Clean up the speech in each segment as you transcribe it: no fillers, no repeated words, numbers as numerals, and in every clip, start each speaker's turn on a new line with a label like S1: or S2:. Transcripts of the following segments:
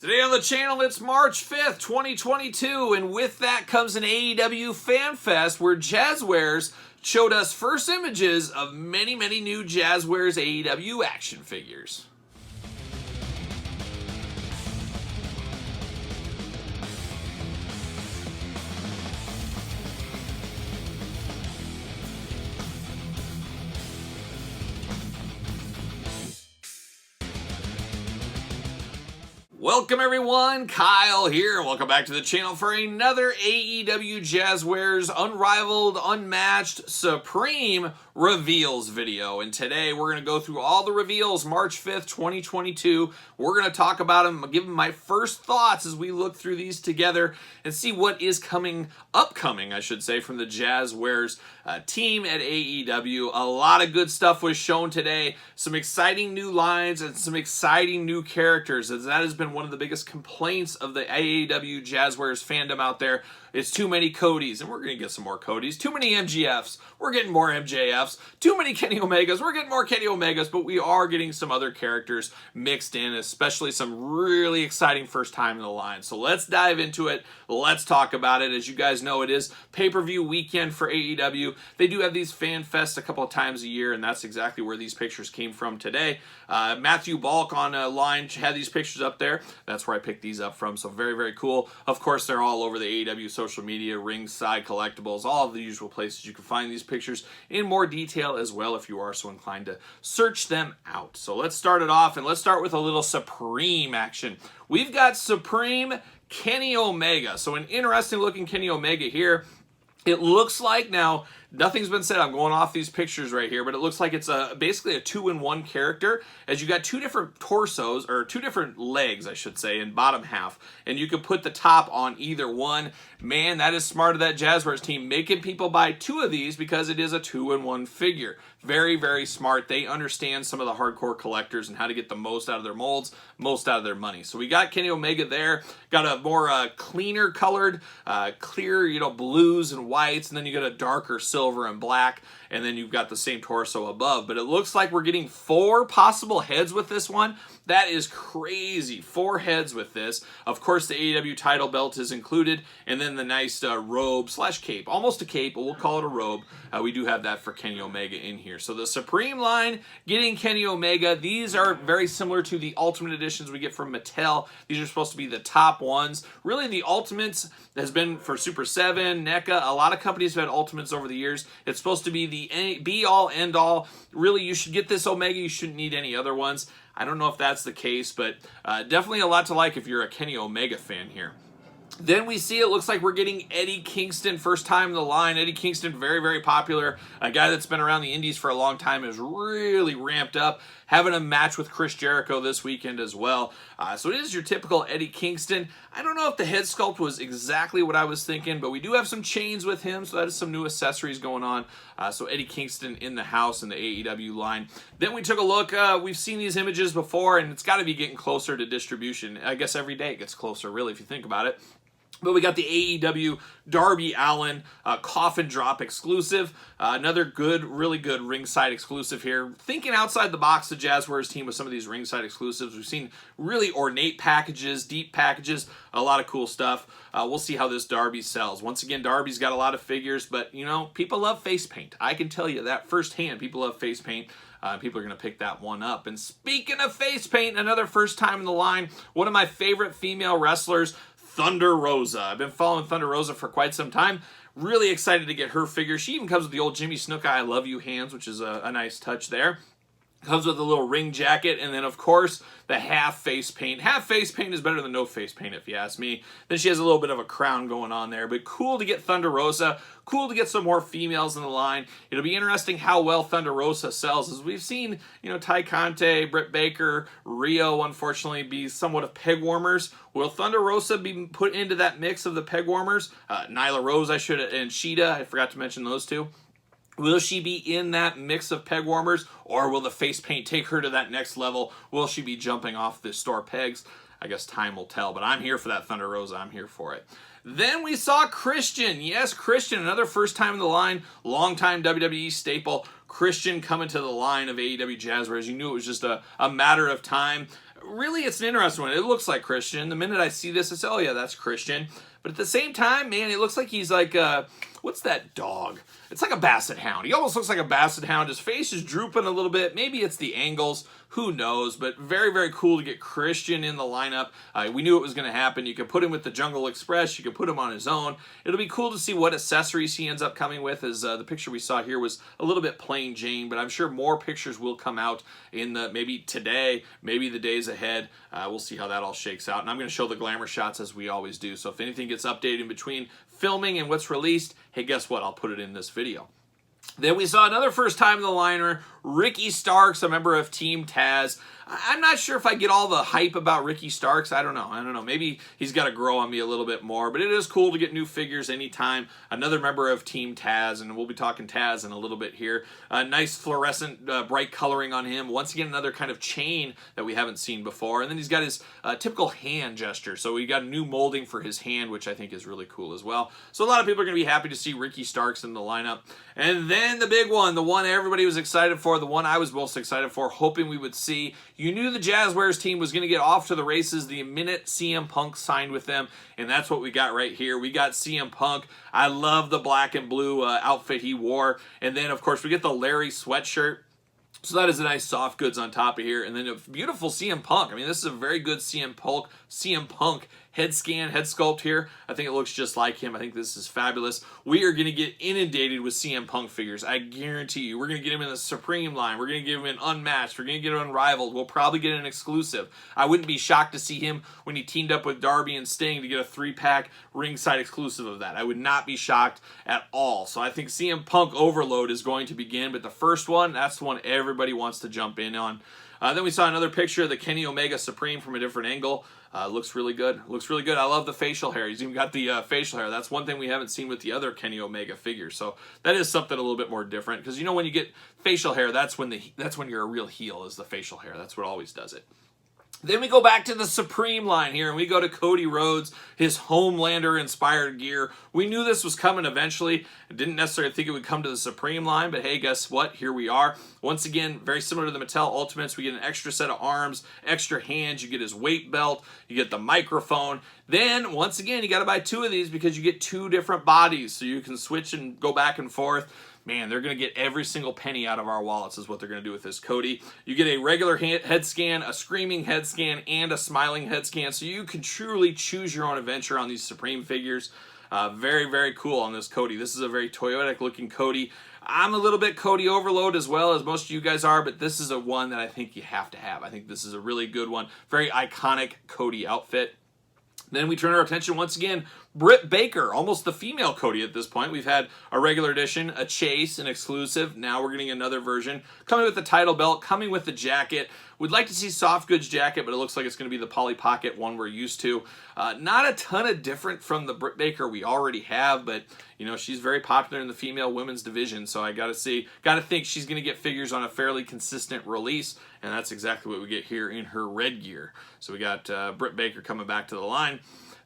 S1: Today on the channel, it's March 5th, 2022, and with that comes an AEW Fan Fest where Jazwares showed us first images of many new Jazwares AEW action figures. Welcome everyone, Kyle here. Welcome back to the channel for another AEW Jazwares Unrivaled, Unmatched, Supreme Reveals video. And today we're going to go through all the reveals March 5th, 2022. We're going to talk about them, give them my first thoughts as we look through these together and see what is upcoming, I should say, from the Jazwares team at AEW. A lot of good stuff was shown today. Some exciting new lines and some exciting new characters, as that has been one of the biggest complaints of the AEW Jazwares fandom out there. It's too many Codys, and we're going to get some more Codys. Too many MGFs, we're getting more MJFs. Too many Kenny Omegas, we're getting more Kenny Omegas, but we are getting some other characters mixed in, especially some really exciting first time in the line. So let's dive into it. Let's talk about it. As you guys know, it is pay-per-view weekend for AEW. They do have these fan fests a couple of times a year, and that's exactly where these pictures came from today. Matthew Balk on a line had these pictures up there. That's where I picked these up from, so very cool. Of course, they're all over the AEW social media, Ringside Collectibles, all of the usual places you can find these pictures in more detail as well if you are so inclined to search them out. So let's start it off, and let's start with a little Supreme action. We've got Supreme Kenny Omega. So an interesting looking Kenny Omega here. It looks like, now, nothing's been said, I'm going off these pictures right here, but it looks like it's basically a 2-in-1 character, as you got two different torsos, or two different legs, I should say, in bottom half, and you can put the top on either one. Man, that is smart of that Jazwares team, making people buy two of these because it is a 2-in-1 figure. Very smart. They understand some of the hardcore collectors and how to get the most out of their molds, most out of their money. So we got Kenny Omega there, got a more cleaner colored, clear, blues and whites, and then you got a darker silver and black, and then you've got the same torso above. But it looks like we're getting 4 possible heads with this one. That is crazy. 4 heads with this. Of course, the AEW title belt is included, and then the nice robe/cape. Almost a cape, but we'll call it a robe. We do have that for Kenny Omega in here. So the Supreme line getting Kenny Omega. These are very similar to the Ultimate Editions we get from Mattel. These are supposed to be the top ones. Really, the Ultimates has been for Super 7, NECA. A lot of companies have had Ultimates over the years. It's supposed to be the be-all, end-all. Really, you should get this Omega. You shouldn't need any other ones. I don't know if that's the case, but definitely a lot to like if you're a Kenny Omega fan here. Then we see it looks like we're getting Eddie Kingston, first time in the line. Eddie Kingston, very popular. A guy that's been around the indies for a long time, is really ramped up. Having a match with Chris Jericho this weekend as well. So it is your typical Eddie Kingston. I don't know if the head sculpt was exactly what I was thinking, but we do have some chains with him, so that is some new accessories going on. So Eddie Kingston in the house in the AEW line. Then we took a look. We've seen these images before, and it's got to be getting closer to distribution. I guess every day it gets closer, really, if you think about it. But we got the AEW Darby Allin coffin drop exclusive. Another really good ringside exclusive here. Thinking outside the box, the Jazwares team with some of these ringside exclusives. We've seen really ornate packages, deep packages, a lot of cool stuff. We'll see how this Darby sells. Once again, Darby's got a lot of figures, but people love face paint. I can tell you that firsthand. People love face paint. People are going to pick that one up. And speaking of face paint, another first time in the line, one of my favorite female wrestlers, Thunder Rosa. I've been following Thunder Rosa for quite some time. Really excited to get her figure. She even comes with the old Jimmy Snuka I Love You hands, which is a nice touch there. Comes with a little ring jacket, and then, of course, the half face paint. Half face paint is better than no face paint, if you ask me. Then she has a little bit of a crown going on there, but cool to get Thunder Rosa. Cool to get some more females in the line. It'll be interesting how well Thunder Rosa sells, as we've seen, Ty Conte, Brit Baker, Rio, unfortunately, be somewhat of peg warmers. Will Thunder Rosa be put into that mix of the peg warmers? Nyla Rose, and Sheeta, I forgot to mention those two. Will she be in that mix of peg warmers, or will the face paint take her to that next level? Will she be jumping off the store pegs? I guess time will tell, but I'm here for that Thunder Rosa. I'm here for it. Then we saw Christian. Yes, Christian, another first time in the line, longtime WWE staple. Christian coming to the line of AEW Jazwares. You knew it was just a matter of time. really, it's an interesting one. It looks like Christian. The minute I see this, I say, oh yeah, that's Christian. But at the same time, man, it looks like he's like, what's that dog? It's like a basset hound. He almost looks like a basset hound. His face is drooping a little bit. Maybe it's the angles. Who knows? But very, very cool to get Christian in the lineup. We knew it was going to happen. You could put him with the Jungle Express. You could put him on his own. It'll be cool to see what accessories he ends up coming with, as the picture we saw here was a little bit plain Jane, but I'm sure more pictures will come out in the maybe today, maybe the days ahead. We'll see how that all shakes out. And I'm going to show the glamour shots as we always do. So if anything gets updated in between filming and what's released, hey, guess what? I'll put it in this video. Then we saw another first time in the liner, Ricky Starks, a member of Team Taz. I'm not sure if I get all the hype about Ricky Starks. I don't know. Maybe he's got to grow on me a little bit more. But it is cool to get new figures anytime. Another member of Team Taz, and we'll be talking Taz in a little bit here. Nice fluorescent bright coloring on him. Once again, another kind of chain that we haven't seen before. And then he's got his typical hand gesture. So we got a new molding for his hand, which I think is really cool as well. So a lot of people are going to be happy to see Ricky Starks in the lineup. And then the big one, the one everybody was excited for, the one I was most excited for, hoping we would see. You knew the Jazwares team was going to get off to the races the minute CM Punk signed with them, and that's what we got right here. We got CM Punk. I love the black and blue outfit he wore. And then, of course, we get the Larry sweatshirt. So that is a nice soft goods on top of here. And then a beautiful CM Punk. I mean, this is a very good CM Punk head scan, head sculpt here. I think it looks just like him. I think this is fabulous. We are going to get inundated with CM Punk figures. I guarantee you. We're going to get him in the Supreme line. We're going to get him in Unmatched. We're going to get him Unrivaled. We'll probably get an exclusive. I wouldn't be shocked to see him when he teamed up with Darby and Sting to get a 3-pack ringside exclusive of that. I would not be shocked at all. So I think CM Punk Overload is going to begin. But the first one, that's the one everybody wants to jump in on. Then we saw another picture of the Kenny Omega Supreme from a different angle. Looks really good. Looks really good. I love the facial hair. He's even got the facial hair. That's one thing we haven't seen with the other Kenny Omega figures. So that is something a little bit more different. Because you know when you get facial hair, that's when you're a real heel, is the facial hair. That's what always does it. Then we go back to the Supreme line here, and we go to Cody Rhodes, his Homelander-inspired gear. We knew this was coming eventually. I didn't necessarily think it would come to the Supreme line, but hey, guess what? Here we are. Once again, very similar to the Mattel Ultimates. We get an extra set of arms, extra hands. You get his weight belt. You get the microphone. Then, once again, you got to buy 2 of these because you get 2 different bodies, so you can switch and go back and forth. Man, they're going to get every single penny out of our wallets is what they're going to do with this Cody. You get a regular head scan, a screaming head scan, and a smiling head scan. So you can truly choose your own adventure on these Supreme figures. Very, very cool on this Cody. This is a very Toyotic looking Cody. I'm a little bit Cody overload as well as most of you guys are, but this is a one that I think you have to have. I think this is a really good one. Very iconic Cody outfit. Then we turn our attention once again, Brit Baker, almost the female Cody at this point. We've had a regular edition, a chase, an exclusive. Now we're getting another version. Coming with the title belt, coming with the jacket. We'd like to see soft goods jacket, but it looks like it's going to be the Polly Pocket one we're used to. Not a ton of different from the Brit Baker we already have, but you know she's very popular in the female women's division, so I got to think she's going to get figures on a fairly consistent release, and that's exactly what we get here in her red gear. So we got Brit Baker coming back to the line.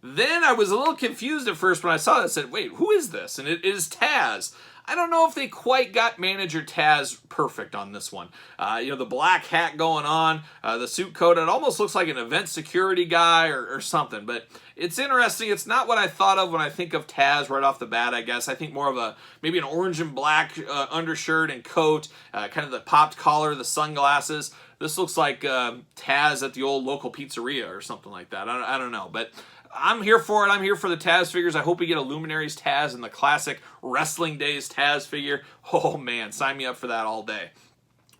S1: Then I was a little confused at first when I saw this. I said, wait, who is this? And it is Taz. I don't know if they quite got manager Taz perfect on this one. You know, the black hat going on, the suit coat, it almost looks like an event security guy or something. But it's interesting. It's not what I thought of when I think of Taz right off the bat, I guess. I think more of maybe an orange and black undershirt and coat, kind of the popped collar, the sunglasses. This looks like Taz at the old local pizzeria or something like that. I don't know, but I'm here for it. I'm here for the Taz figures. I hope we get a Luminaries Taz and the classic Wrestling Days Taz figure. Oh, man, sign me up for that all day.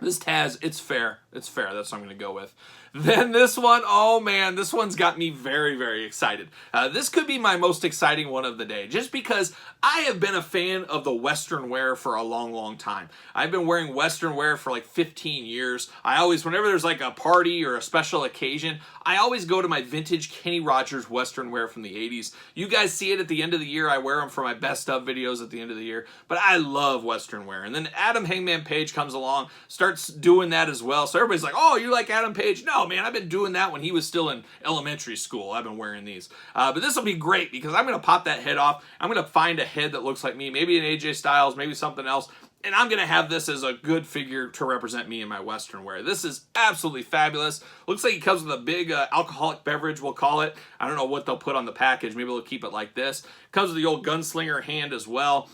S1: This Taz, it's fair. It's fair. That's what I'm going to go with. Then this one, oh man, this one's got me very, very excited. This could be my most exciting one of the day, just because I have been a fan of the Western wear for a long, long time. I've been wearing Western wear for like 15 years. I always, whenever there's like a party or a special occasion, I always go to my vintage Kenny Rogers Western wear from the 80s. You guys see it at the end of the year. I wear them for my best of videos at the end of the year, but I love Western wear. And then Adam Hangman Page comes along, starts doing that as well. So everybody's like, oh, you like Adam Page? No, man, I've been doing that when he was still in elementary school. I've been wearing these. But this will be great because I'm going to pop that head off. I'm going to find a head that looks like me, maybe an AJ Styles, maybe something else, And I'm going to have this as a good figure to represent me in my Western wear. This is absolutely fabulous. Looks like he comes with a big alcoholic beverage, we'll call it. I don't know what they'll put on the package. Maybe they'll keep it like this. Comes with the old gunslinger hand as well.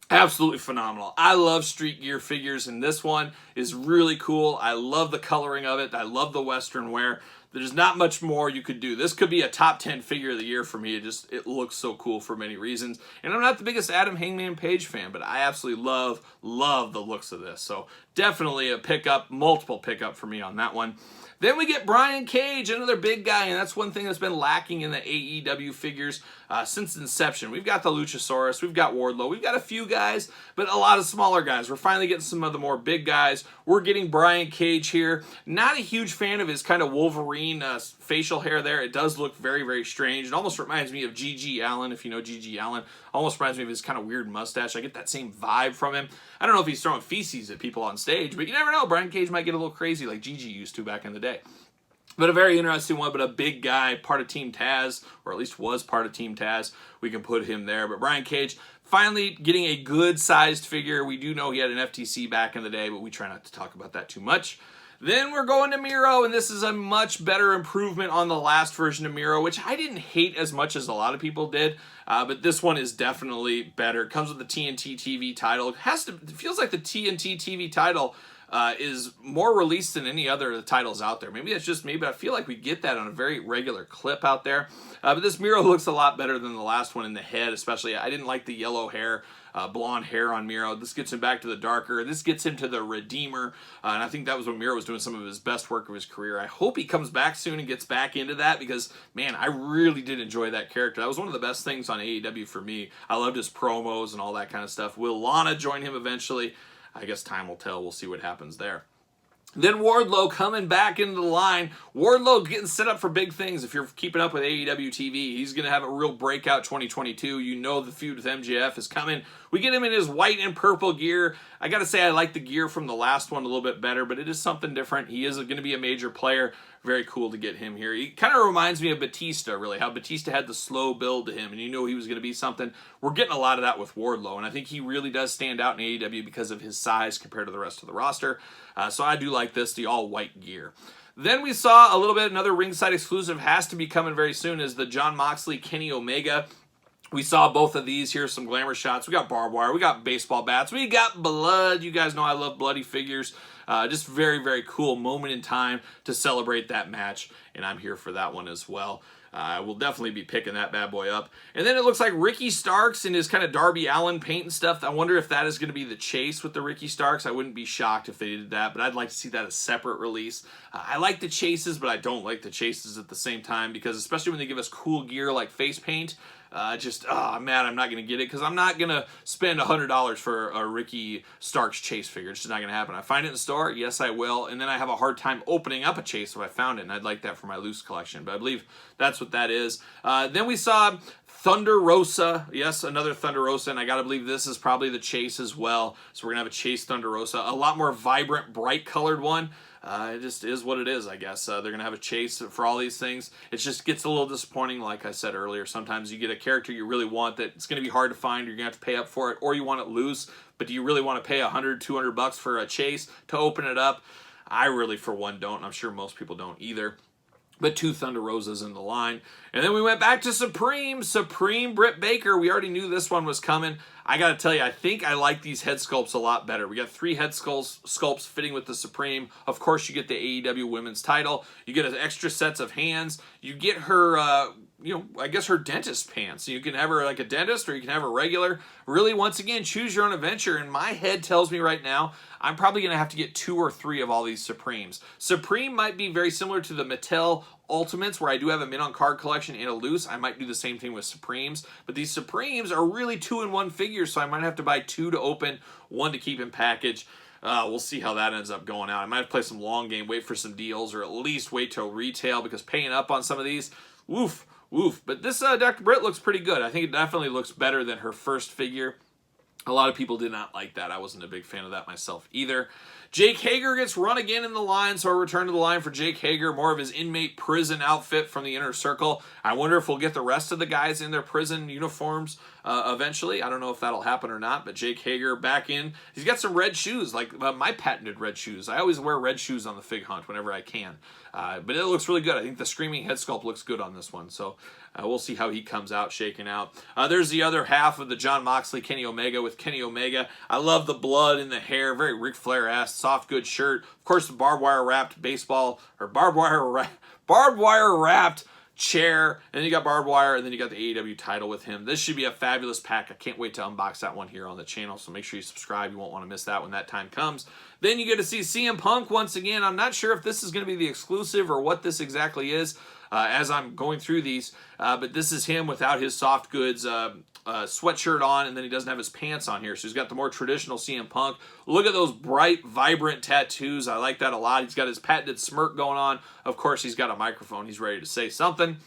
S1: Absolutely phenomenal. I love street gear figures, and this one is really cool. I love the coloring of it. I love the Western wear. There's not much more you could do. This could be a top 10 figure of the year for me. It looks so cool for many reasons. And I'm not the biggest Adam Hangman Page fan, but I absolutely love the looks of this. So definitely a pickup, multiple pickup for me on that one. Then we get Brian Cage, another big guy, and that's one thing that's been lacking in the AEW figures since inception. We've got the Luchasaurus, we've got Wardlow, we've got a few guys, but a lot of smaller guys. We're finally getting some of the more big guys. We're getting Brian Cage here. Not a huge fan of his kind of Wolverine facial hair there. It does look very, very strange. It almost reminds me of G.G. Allen, if you know G.G. Allen. Almost reminds me of his kind of weird mustache. I get that same vibe from him. I don't know if he's throwing feces at people on stage, but you never know. Brian Cage might get a little crazy like G.G. used to back in the day. But a very interesting one, but a big guy, part of Team Taz, or at least was part of Team Taz. We can put him there. But Brian Cage finally getting a good-sized figure. We do know he had an FTC back in the day, but we try not to talk about that too much. Then we're going to Miro, and this is a much better improvement on the last version of Miro, which I didn't hate as much as a lot of people did, but this one is definitely better. It comes with the TNT TV title. It feels like the TNT TV title is more released than any other of the titles out there. Maybe that's just me, but I feel like we get that on a very regular clip out there. But this Miro looks a lot better than the last one in the head, especially. I didn't like the yellow hair, blonde hair on Miro. This gets him back to the darker. This gets him to the Redeemer, and I think that was when Miro was doing some of his best work of his career. I hope he comes back soon and gets back into that because, man, I really did enjoy that character. That was one of the best things on AEW for me. I loved his promos and all that kind of stuff. Will Lana join him eventually? I guess time will tell. We'll see what happens there. Then Wardlow coming back into the line. Wardlow getting set up for big things. If you're keeping up with AEW TV, he's going to have a real breakout 2022. You know the feud with MJF is coming. We get him in his white and purple gear. I got to say I like the gear from the last one a little bit better, but it is something different. He is going to be a major player. Very cool to get him here. He kind of reminds me of Batista, really, how Batista had the slow build to him, and you know he was going to be something. We're getting a lot of that with Wardlow, and I think he really does stand out in AEW because of his size compared to the rest of the roster. So I do like this, the all-white gear. Then we saw a little bit, another ringside exclusive has to be coming very soon, is the Jon Moxley, Kenny Omega. We saw both of these here, some glamour shots. We got barbed wire, we got baseball bats, we got blood. You guys know I love bloody figures. Just very, very cool moment in time to celebrate that match, and I'm here for that one as well. I will definitely be picking that bad boy up. And then it looks like Ricky Starks in his kind of Darby Allin paint and stuff. I wonder if that is going to be the chase with the Ricky Starks. I wouldn't be shocked if they did that, but I'd like to see that as a separate release. I like the chases, but I don't like the chases at the same time because especially when they give us cool gear like face paint, man, I'm not going to get it because I'm not going to spend $100 for a Ricky Starks chase figure. It's just not going to happen. I find it in the store, yes, I will, and then I have a hard time opening up a chase if I found it, and I'd like that for my loose collection, but I believe that's what that is. Then we saw Thunder Rosa. Yes, another Thunder Rosa, and I got to believe this is probably the chase as well. So we're going to have a chase Thunder Rosa, a lot more vibrant, bright-colored one. It just is what it is, I guess. They're going to have a chase for all these things. It just gets a little disappointing, like I said earlier. Sometimes you get a character you really want that it's going to be hard to find. You're going to have to pay up for it, or you want it loose, but do you really want to pay $100, $200 for a chase to open it up? I really, for one, don't, and I'm sure most people don't either. But 2 Thunder Rosas in the line. And then we went back to Supreme Brit Baker. We already knew this one was coming. I got to tell you, I think I like these head sculpts a lot better. We got 3 head sculpts fitting with the Supreme. Of course, you get the AEW women's title. You get extra sets of hands. You get her, I guess her dentist pants. You can have her like a dentist or you can have her regular. Really, once again, choose your own adventure. And my head tells me right now, I'm probably going to have to get 2 or 3 of all these Supremes. Supreme might be very similar to the Mattel Ultimates, where I do have a mint-on-card collection and a loose. I might do the same thing with Supremes. But these Supremes are really 2-in-1 figures, so I might have to buy 2 to open, 1 to keep in package. We'll see how that ends up going out. I might have to play some long game, wait for some deals, or at least wait till retail, because paying up on some of these, woof. But this Dr. Britt looks pretty good. I think it definitely looks better than her first figure. A lot of people did not like that. I wasn't a big fan of that myself either. Jake Hager gets run again in the line, so a return to the line for Jake Hager, more of his inmate prison outfit from the Inner Circle. I wonder if we'll get the rest of the guys in their prison uniforms eventually. I don't know if that'll happen or not, but Jake Hager back in. He's got some red shoes, like my patented red shoes. I always wear red shoes on the Fig Hunt whenever I can. But it looks really good. I think the Screaming Head Sculpt looks good on this one, so we'll see how he comes out, shaking out. There's the other half of the Jon Moxley, Kenny Omega with Kenny Omega. I love the blood in the hair, very Ric Flair-esque, soft, good shirt. Of course, the barbed wire wrapped baseball, or barbed wire wrapped chair, and then you got barbed wire, and then you got the AEW title with him. This should be a fabulous pack. I can't wait to unbox that one here on the channel, so make sure you subscribe. You won't want to miss that when that time comes. Then you get to see CM Punk once again. I'm not sure if this is going to be the exclusive or what this exactly is as I'm going through these, but this is him without his soft goods sweatshirt on, and then he doesn't have his pants on here, so he's got the more traditional CM Punk. Look at those bright, vibrant tattoos. I like that a lot. He's got his patented smirk going on. Of course, he's got a microphone. He's ready to say something,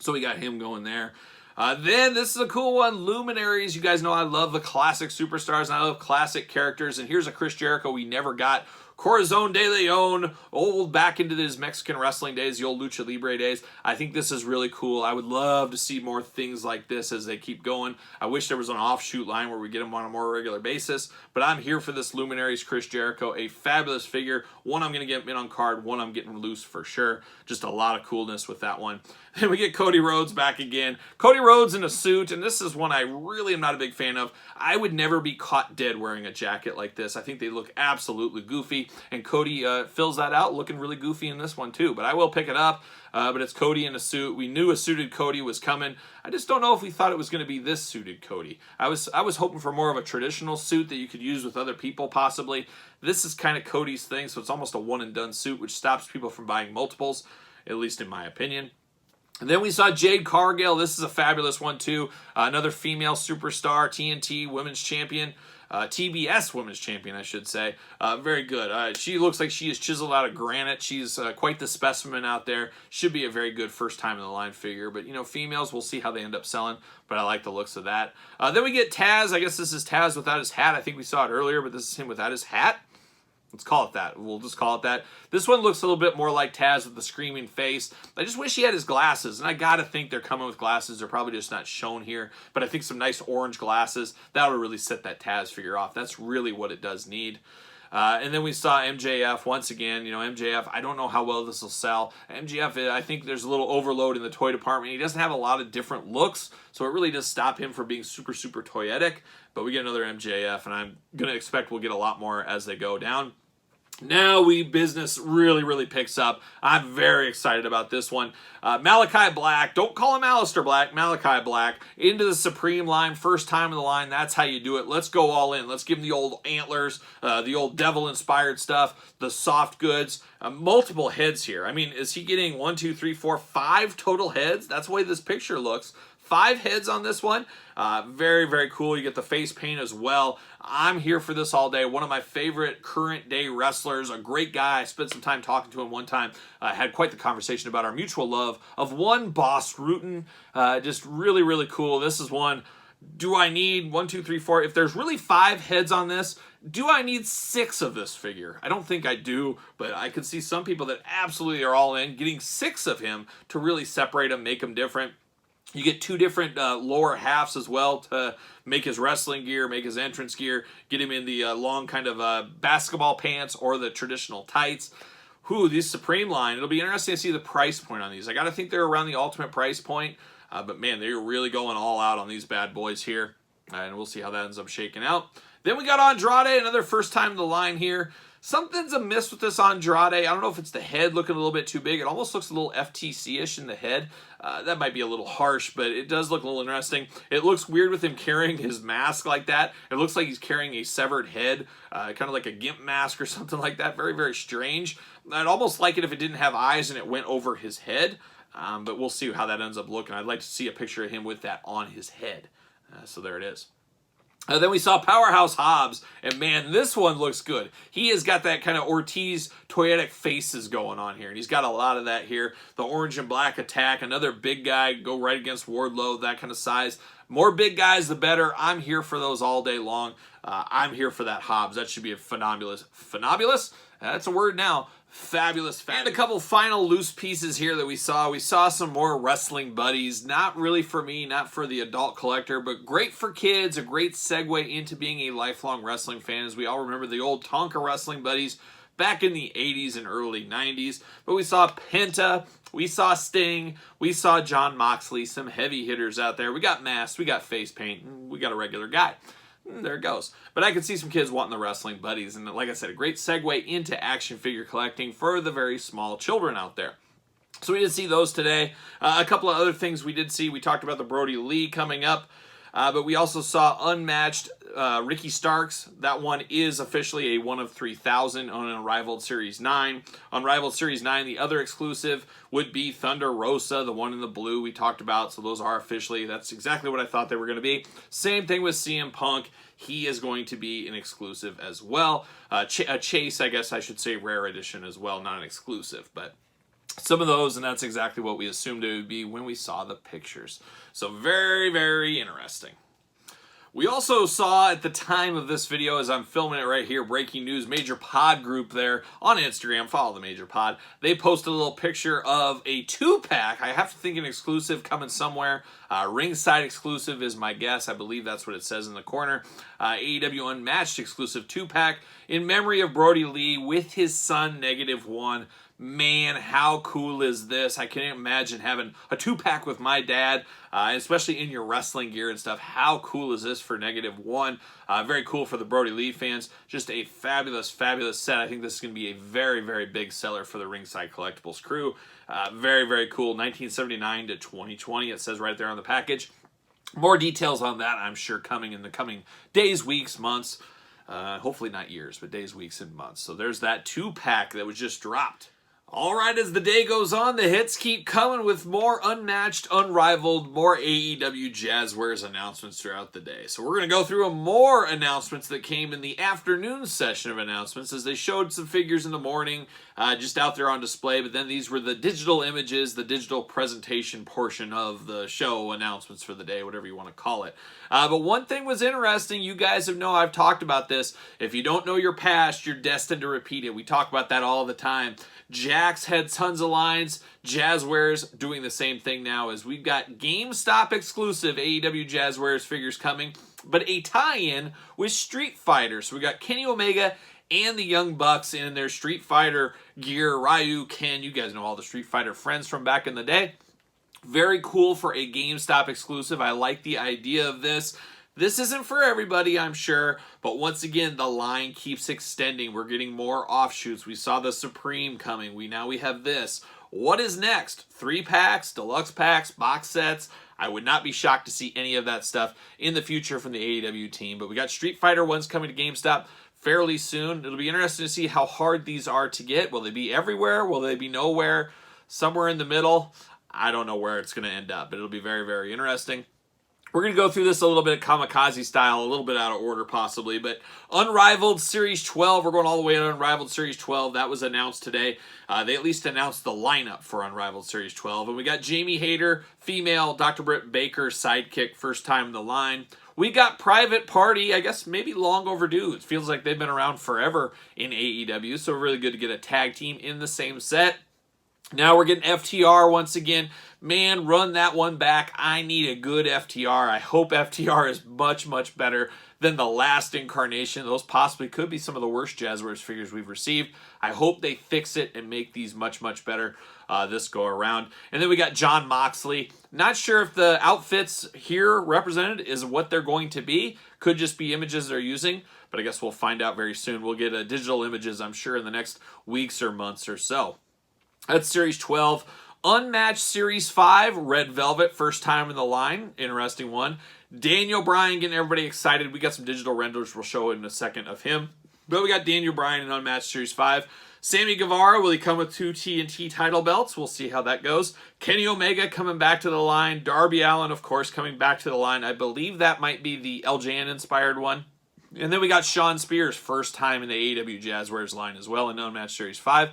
S1: so we got him going there. Then, this is a cool one, Luminaries. You guys know I love the classic superstars, and I love classic characters, and here's a Chris Jericho we never got. Corazon de Leon, old back into his Mexican wrestling days, the old Lucha Libre days. I think this is really cool. I would love to see more things like this as they keep going. I wish there was an offshoot line where we get them on a more regular basis, but I'm here for this Luminaries Chris Jericho, a fabulous figure. One I'm going to get in on card, one I'm getting loose for sure. Just a lot of coolness with that one. Then we get Cody Rhodes back again. Cody Rhodes in a suit, and this is one I really am not a big fan of. I would never be caught dead wearing a jacket like this. I think they look absolutely goofy, and Cody fills that out, looking really goofy in this one too. But I will pick it up, but it's Cody in a suit. We knew a suited Cody was coming. I just don't know if we thought it was going to be this suited Cody. I was hoping for more of a traditional suit that you could use with other people possibly. This is kind of Cody's thing, so it's almost a one-and-done suit, which stops people from buying multiples, at least in my opinion. And then we saw Jade Cargill. This is a fabulous one too. Another female superstar, TNT Women's Champion. TBS Women's Champion, I should say. Very good. She looks like she is chiseled out of granite. She's quite the specimen out there. Should be a very good first time in the line figure. But, you know, females, we'll see how they end up selling. But I like the looks of that. Then we get Taz. I guess this is Taz without his hat. I think we saw it earlier, but this is him without his hat. Let's call it that. We'll just call it that. This one looks a little bit more like Taz with the screaming face. I just wish he had his glasses, and I gotta think they're coming with glasses. They're probably just not shown here, but I think some nice orange glasses, that would really set that Taz figure off. That's really what it does need. And then we saw MJF once again. You know, MJF, I don't know how well this will sell. MJF, I think there's a little overload in the toy department. He doesn't have a lot of different looks, so it really does stop him from being super, super toyetic. But we get another MJF, and I'm going to expect we'll get a lot more as they go down. Now business really picks up. I'm very excited about this one. Malachi Black, don't call him Aleister Black, Malachi Black, into the Supreme line, first time in the line. That's how you do it. Let's go all in. Let's give him the old antlers, the old devil-inspired stuff, the soft goods, multiple heads here. I mean, is he getting 1, 2, 3, 4, 5 total heads? That's the way this picture looks. 5 heads on this one. Very cool. You get the face paint as well. I'm here for this all day. One of my favorite current day wrestlers, a great guy. I spent some time talking to him one time. Had quite the conversation about our mutual love of one Boss Rutan. Just really cool. This is one. Do I need 1, 2, 3, 4? If there's really 5 heads on this, do I need 6 of this figure? I don't think I do, but I could see some people that absolutely are all in, getting 6 of him to really separate him, make him different. You get 2 different lower halves as well to make his wrestling gear, make his entrance gear, get him in the long kind of basketball pants or the traditional tights. This Supreme line, it'll be interesting to see the price point on these. I got to think they're around the ultimate price point, but man, they're really going all out on these bad boys here, and we'll see how that ends up shaking out. Then we got Andrade, another first time in the line here. Something's amiss with this Andrade. I don't know if it's the head looking a little bit too big. It almost looks a little FTC-ish in the head. That might be a little harsh, but it does look a little interesting. It looks weird with him carrying his mask like that. It looks like he's carrying a severed head, kind of like a gimp mask or something like that. Very strange. I'd almost like it if it didn't have eyes and it went over his head, but we'll see how that ends up looking. I'd like to see a picture of him with that on his head. So there it is. Then we saw Powerhouse Hobbes, and man, this one looks good. He has got that kind of Ortiz toyetic faces going on here, and he's got a lot of that here. The orange and black attack, another big guy, go right against Wardlow, that kind of size. More big guys, the better. I'm here for those all day long. I'm here for that Hobbes. That should be a phenomenous. That's a word now. Fabulous. And a couple final loose pieces here that we saw. We saw some more wrestling buddies. Not really for me, not for the adult collector, but great for kids. A great segue into being a lifelong wrestling fan, as we all remember the old Tonka wrestling buddies back in the 80s and early 90s. But we saw Penta, we saw Sting, we saw John Moxley, some heavy hitters out there. We got masks, we got face paint, and we got a regular guy. There it goes. But I could see some kids wanting the wrestling buddies. And like I said, a great segue into action figure collecting for the very small children out there. So we did see those today. A couple of other things we did see. We talked about the Brody Lee coming up. But we also saw Unmatched Ricky Starks. That one is officially a 1 of 3,000 on Unrivaled Series 9. Unrivaled Series 9, the other exclusive would be Thunder Rosa, the one in the blue we talked about. So those are officially, that's exactly what I thought they were going to be. Same thing with CM Punk. He is going to be an exclusive as well. A Chase, I guess I should say, rare edition as well, not an exclusive, but some of those, and that's exactly what we assumed it would be when we saw the pictures. So very, very interesting. We also saw at the time of this video, as I'm filming it right here, breaking news, Major Pod group there on Instagram, follow the Major Pod. They posted a little picture of a 2-pack. I have to think an exclusive coming somewhere. Ringside exclusive is my guess. I believe that's what it says in the corner. AEW Unmatched exclusive 2-pack in memory of Brody Lee with his son, -1. Man, how cool is this? I can't imagine having a 2-pack with my dad, especially in your wrestling gear and stuff. How cool is this for -1? Very cool for the Brody Lee fans. Just a fabulous, fabulous set. I think this is going to be a very, very big seller for the Ringside Collectibles crew. Very, very cool. 1979 to 2020, it says right there on the package. More details on that, I'm sure, coming in the coming days, weeks, months. Hopefully not years, but days, weeks, and months. So there's that 2-pack that was just dropped. All right, as the day goes on, the hits keep coming with more unmatched, unrivaled, more AEW Jazwares announcements throughout the day. So we're going to go through more announcements that came in the afternoon session of announcements, as they showed some figures in the morning just out there on display. But then these were the digital images, the digital presentation portion of the show announcements for the day, whatever you want to call it. But one thing was interesting. You guys have known I've talked about this. If you don't know your past, you're destined to repeat it. We talk about that all the time. Jax had tons of lines. Jazwares doing the same thing now, as we've got GameStop exclusive AEW Jazwares figures coming, but a tie-in with Street Fighter. So we got Kenny Omega and the Young Bucks in their Street Fighter gear. Ryu, Ken, you guys know all the Street Fighter friends from back in the day. Very cool for a GameStop exclusive. I like the idea of this. This isn't for everybody, I'm sure, but once again, the line keeps extending. We're getting more offshoots. We saw the Supreme coming. Now we have this. What is next? 3-packs, deluxe packs, box sets. I would not be shocked to see any of that stuff in the future from the AEW team, but we got Street Fighter ones coming to GameStop fairly soon. It'll be interesting to see how hard these are to get. Will they be everywhere? Will they be nowhere? Somewhere in the middle? I don't know where it's going to end up, but it'll be very, very interesting. We're going to go through this a little bit kamikaze style, a little bit out of order possibly, but Unrivaled Series 12, we're going all the way to Unrivaled Series 12. That was announced today. They at least announced the lineup for Unrivaled Series 12. And we got Jamie Hayter, female, Dr. Brit Baker, sidekick, first time in the line. We got Private Party, I guess maybe long overdue. It feels like they've been around forever in AEW, so really good to get a tag team in the same set. Now we're getting FTR once again. Man, run that one back. I need a good FTR. I hope FTR is much, much better than the last incarnation. Those possibly could be some of the worst Jazwares figures we've received. I hope they fix it and make these much, much better this go around. And then we got John Moxley. Not sure if the outfits here represented is what they're going to be. Could just be images they're using, but I guess we'll find out very soon. We'll get digital images, I'm sure, in the next weeks or months or so. That's Series 12. Unmatched Series 5, Red Velvet, first time in the line. Interesting one. Daniel Bryan getting everybody excited. We got some digital renders we'll show in a second of him. But we got Daniel Bryan in Unmatched Series 5. Sammy Guevara, will he come with 2 TNT title belts? We'll see how that goes. Kenny Omega coming back to the line. Darby Allin, of course, coming back to the line. I believe that might be the LJN-inspired one. And then we got Shawn Spears, first time in the AEW Jazwares line as well in Unmatched Series 5.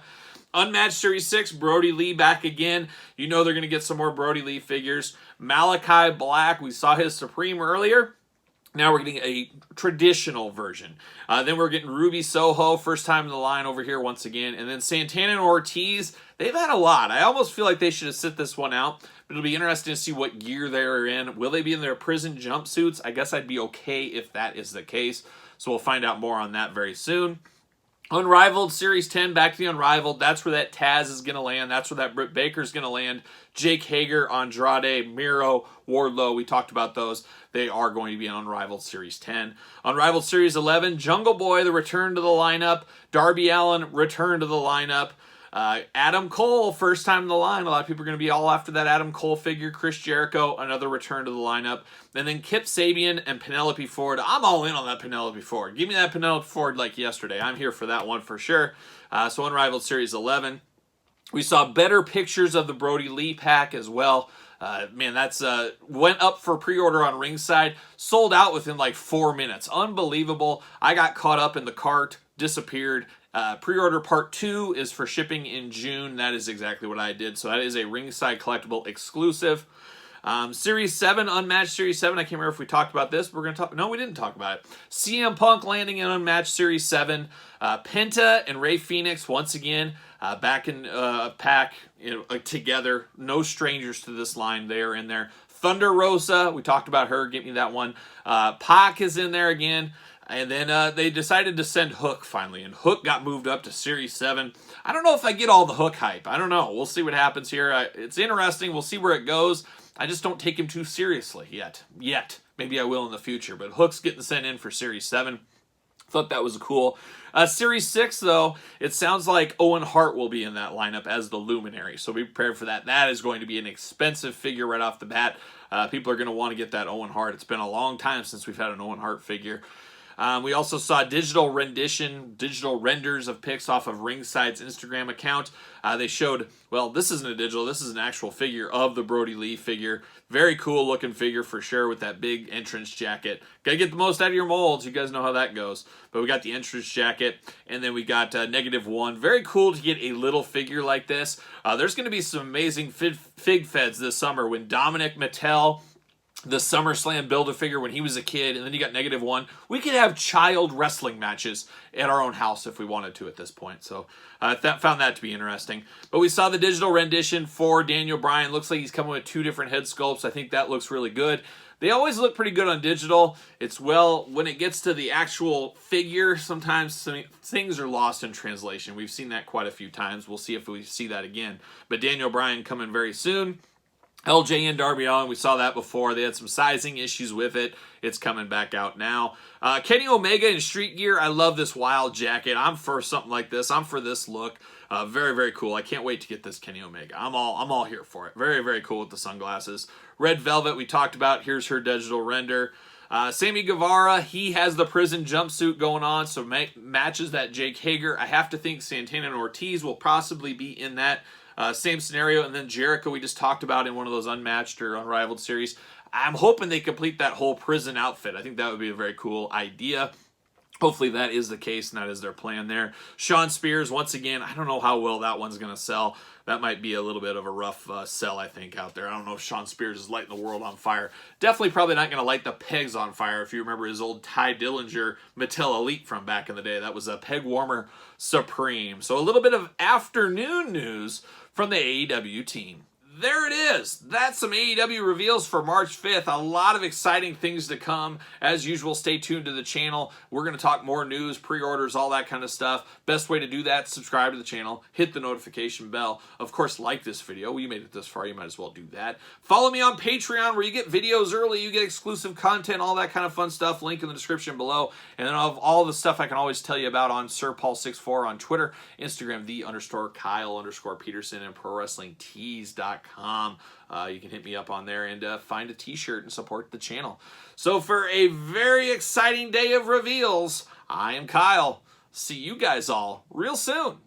S1: Unmatched Series 6, Brody Lee back again. You know they're going to get some more Brody Lee figures. Malachi Black, we saw his Supreme earlier. Now we're getting a traditional version. Then we're getting Ruby Soho, first time in the line over here once again. And then Santana and Ortiz, they've had a lot. I almost feel like they should have sit this one out. But it'll be interesting to see what gear they're in. Will they be in their prison jumpsuits? I guess I'd be okay if that is the case. So we'll find out more on that very soon. Unrivaled Series 10, back to the Unrivaled. That's where that Taz is going to land. That's where that Brit Baker is going to land. Jake Hager, Andrade, Miro, Wardlow, we talked about those. They are going to be in Unrivaled Series 10. Unrivaled Series 11, Jungle Boy, the return to the lineup. Darby Allin, return to the lineup. Adam Cole, first time in the line. A lot of people are going to be all after that Adam Cole figure. Chris Jericho, another return to the lineup. And then Kip Sabian and Penelope Ford. I'm all in on that Penelope Ford. Give me that Penelope Ford like yesterday. I'm here for that one for sure. So Unrivaled Series 11. We saw better pictures of the Brody Lee pack as well. Man, that's went up for pre-order on Ringside. Sold out within like 4 minutes. Unbelievable. I got caught up in the cart. Disappeared. Pre-order part 2 is for shipping in June. That is exactly what I did. So that is a Ringside Collectible exclusive. Series 7, Unmatched Series 7. I can't remember if we talked about this. We're going to talk. No, we didn't talk about it. CM Punk landing in Unmatched Series 7. Penta and Ray Phoenix once again back in pack together. No strangers to this line. They are in there. Thunder Rosa. We talked about her. Get me that one. Pac is in there again. And then they decided to send Hook finally. And Hook got moved up to Series 7. I don't know if I get all the Hook hype. I don't know. We'll see what happens here. It's interesting. We'll see where it goes. I just don't take him too seriously yet. Maybe I will in the future. But Hook's getting sent in for Series 7. Thought that was cool. Series 6, though, it sounds like Owen Hart will be in that lineup as the Luminary. So be prepared for that. That is going to be an expensive figure right off the bat. People are going to want to get that Owen Hart. It's been a long time since we've had an Owen Hart figure. We also saw digital renders of pics off of Ringside's Instagram account. They showed, well, this isn't a digital, this is an actual figure of the Brody Lee figure. Very cool looking figure for sure with that big entrance jacket. Gotta get the most out of your molds, you guys know how that goes. But we got the entrance jacket, and then we got -1. Very cool to get a little figure like this. There's going to be some amazing fig feds this summer when Dominic Mattel, the SummerSlam Build-A-Figure when he was a kid, and then you got -1. We could have child wrestling matches at our own house if we wanted to at this point. So I found that to be interesting. But we saw the digital rendition for Daniel Bryan. Looks like he's coming with 2 different head sculpts. I think that looks really good. They always look pretty good on digital. It's, well, when it gets to the actual figure, sometimes things are lost in translation. We've seen that quite a few times. We'll see if we see that again. But Daniel Bryan coming very soon. LJ and Darby Allin, we saw that before. They had some sizing issues with it. It's coming back out now. Kenny Omega in street gear. I love this wild jacket. I'm for something like this. I'm for this look. Very, very cool. I can't wait to get this Kenny Omega. I'm all here for it. Very, very cool with the sunglasses. Red Velvet we talked about. Here's her digital render. Sammy Guevara, he has the prison jumpsuit going on, so matches that Jake Hager. I have to think Santana and Ortiz will possibly be in that same scenario. And then Jericho we just talked about in one of those Unmatched or Unrivaled series. I'm hoping they complete that whole prison outfit. I think that would be a very cool idea. Hopefully that is the case, and that is their plan there. Shawn Spears, once again, I don't know how well that one's going to sell. That might be a little bit of a rough sell, I think, out there. I don't know if Shawn Spears is lighting the world on fire. Definitely probably not going to light the pegs on fire. If you remember his old Ty Dillinger Mattel Elite from back in the day, that was a peg warmer supreme. So a little bit of afternoon news from the AEW team. There it is. That's some AEW reveals for March 5th. A lot of exciting things to come. As usual, stay tuned to the channel. We're going to talk more news, pre-orders, all that kind of stuff. Best way to do that, subscribe to the channel, hit the notification bell. Of course, like this video. You made it this far, you might as well do that. Follow me on Patreon where you get videos early, you get exclusive content, all that kind of fun stuff. Link in the description below. And then of all the stuff I can always tell you about on SirPaul64 on Twitter, Instagram, _Kyle_Peterson, and ProWrestlingTees.com. You can hit me up on there and find a t-shirt and support the channel. So for a very exciting day of reveals, I am Kyle. See you guys all real soon.